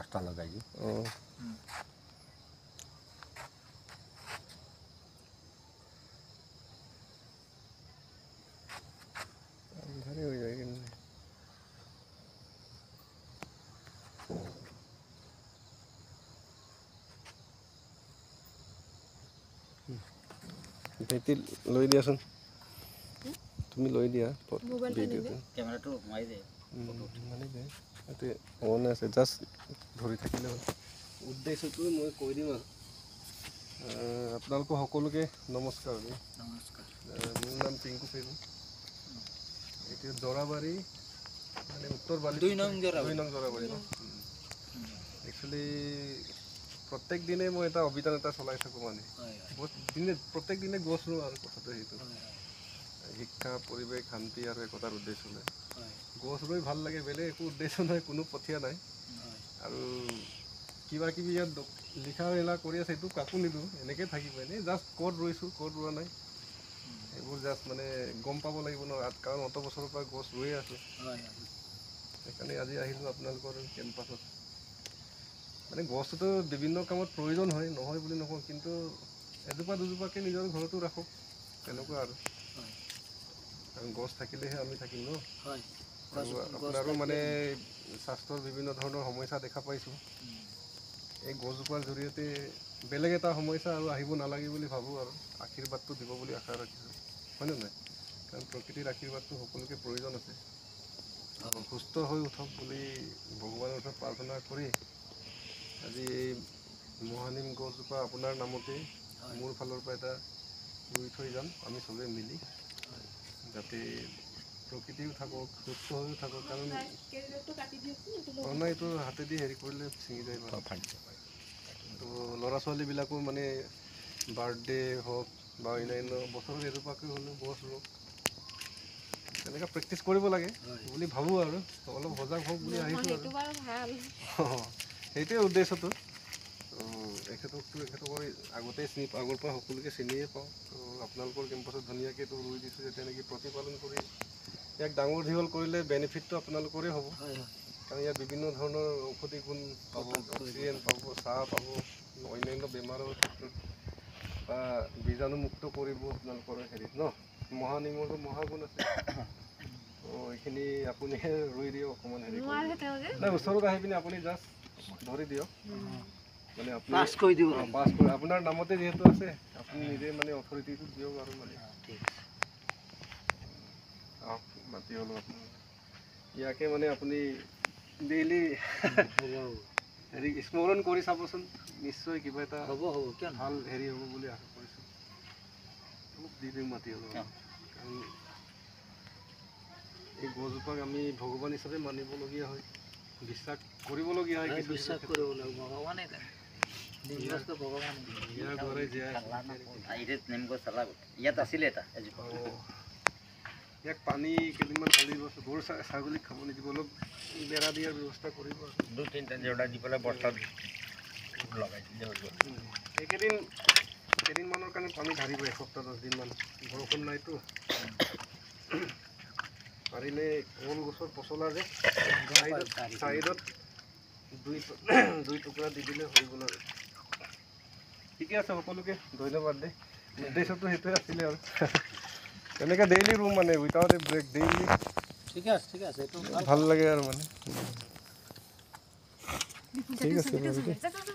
বস্তা লগাই দিওঁ। আন্ধারে হয়ে যায় কিন্তু ভাইটি লৈ দিয়াচোন তুমি লৈ দিয়া ভিডিঅ'টো কেমেৰাটো সোমাই দে মানে যে ইয়াতে অন আছে জাষ্ট ধৰি থাকিলে হ'ল উদ্দেশ্যটো মই কৈ দিম আৰু আপোনালোক সকলোকে নমস্কাৰ নমস্কাৰ মোৰ নাম পিংকু পেগু এতিয়া জৰাবাৰী মানে উত্তৰ বালি 2 নং জৰাবাৰী ন একচুৱেলি প্ৰত্যেক দিনে মই এটা অভিযান এটা চলাই থাকোঁ মানে প্ৰত্যেক দিনে গছ ৰুওঁ আৰু কথাটো সেইটো শিক্ষা পৰিৱেশ শান্তি আৰু একতাৰ উদ্দেশ্য লৈ গছ ৰুই ভাল লাগে বেলেগ একো উদ্দেশ্য নাই কোনো পঠিয়া নাই আৰু কিবা কিবি ইয়াত লিখা মেলা কৰি আছে সেইটো কাকো নিদিওঁ এনেকৈ থাকিব এনেই জাষ্ট ক'ত ৰুইছোঁ ক'ত ৰোৱা নাই এইবোৰ জাষ্ট মানে গম পাব লাগিব ন কাৰণ অত বছৰৰ পৰা গছ ৰুয়ে আছোঁ সেইকাৰণে আজি আহিলোঁ আপোনালোকৰ কেম্পাছত মানে গছটোতো বিভিন্ন কামত প্ৰয়োজন হয় নহয় বুলি নকওঁ কিন্তু এজোপা দুজোপাকৈ নিজৰ ঘৰতো ৰাখোঁ তেনেকুৱা আৰু কাৰণ গছ থাকিলেহে আমি থাকিম ন আৰু আপোনাৰো মানে স্বাস্থ্যৰ বিভিন্ন ধৰণৰ সমস্যা দেখা পাইছোঁ এই গছজোপাৰ জৰিয়তে বেলেগ এটা সমস্যা আৰু আহিব নালাগে বুলি ভাবোঁ আৰু আশীৰ্বাদটো দিব বুলি আশা ৰাখিছোঁ হয়নে নহয় কাৰণ প্ৰকৃতিৰ আশীৰ্বাদটো সকলোকে প্ৰয়োজন আছে সুস্থ হৈ উঠক বুলি ভগৱানৰ ওচৰত প্ৰাৰ্থনা কৰি আজি এই মহানিম গছজোপা আপোনাৰ নামতেই মোৰ ফালৰ পৰা এটা ৰুই থৈ যাম আমি চবেই মিলি যাতে প্ৰকৃতিও থাকক সুস্থ হৈও থাকক কাৰণ নাই এইটো হাতেদি হেৰি কৰিলে ছিঙি যায় বাৰু তো ল'ৰা ছোৱালীবিলাকো মানে বাৰ্থডে হওক বা অন্যান্য বছৰত এজোপাকৈ হ'লেও গছ ৰুওক তেনেকৈ প্ৰেক্টিচ কৰিব লাগে বুলি ভাবোঁ আৰু অলপ সজাগ হওক বুলি আহিছোঁ আৰু সেইটোৱে উদ্দেশ্যটো তো এখেতকৰ আগতেই আগৰ পৰা সকলোকে চিনিয়ে পাওঁ তো আপোনালোকৰ কেম্পাছত ধুনীয়াকৈতো ৰুই দিছোঁ যে তেনেকৈ প্ৰতিপালন কৰি ইয়াক ডাঙৰ দীঘল কৰিলে বেনিফিটটো আপোনালোকৰে হ'ব কাৰণ ইয়াত বিভিন্ন ধৰণৰ ঔষধি গুণ পাব অক্সিজেন পাব চাহ পাব অন্যান্য বেমাৰৰ ক্ষেত্ৰত বা বীজাণুমুক্ত কৰিব আপোনালোকৰ হেৰিত ন মহানিমৰো মহাগুণ আছে তো এইখিনি আপুনি ৰুই দিয়ক অকণমান হেৰি নাই ওচৰত আহি পিনি আপুনি জাষ্ট ধৰি দিয়ক মানে আপুনি পাছ কৰি আপোনাৰ নামতে যিহেতু আছে আপুনি নিজে মানে অথৰিটিটো দিয়ক আৰু মানে মাতি হ'লোঁ আপোনাৰ ইয়াকে মানে আপুনি ডেইলি হেৰি স্মৰণ কৰি চাবচোন নিশ্চয় কিবা এটা হ'ব ভাল হেৰি হ'ব বুলি আশা কৰিছোঁ অলপ দি দিম মাতি হ'লোঁ কাৰণ এই গছজোপাক আমি ভগৱান হিচাপে মানিবলগীয়া হয় বিশ্বাস কৰিবলগীয়া হয় বিশ্বাস কৰিব লাগিব ভগৱানে ইয়াৰ দ্বাৰাই জীয়াই ইয়াত আছিলে এটা ইয়াক পানী কেইদিনমান ঢালি বস্তু গৰু ছাগলীক খাব নিদিব অলপ বেৰা দিয়াৰ ব্যৱস্থা কৰিব আৰু 2-3টা জেওৰা দি পেলাই বস্তাত লগাই দিলে হৈ গ'ল কেইদিনমানৰ কাৰণে পানী ঢালিব এসপ্তাহ 10 দিনমান বৰষুণ নাইতো পাৰিলে কল গছৰ পচলা যে চাইডত দুই টুকুৰা দি দিলে হৈ গ'ল আৰু ঠিকে আছে সকলোকে ধন্যবাদ দেই উদ্দেশ্যটো সেইটোৱে আছিলে আৰু তেনেকৈ ডেইলি ৰুম মানে উইথাউট এ ব্ৰেক ডেইলি ঠিকে আছে এইটো ভাল লাগে আৰু মানে ঠিক আছে বাৰু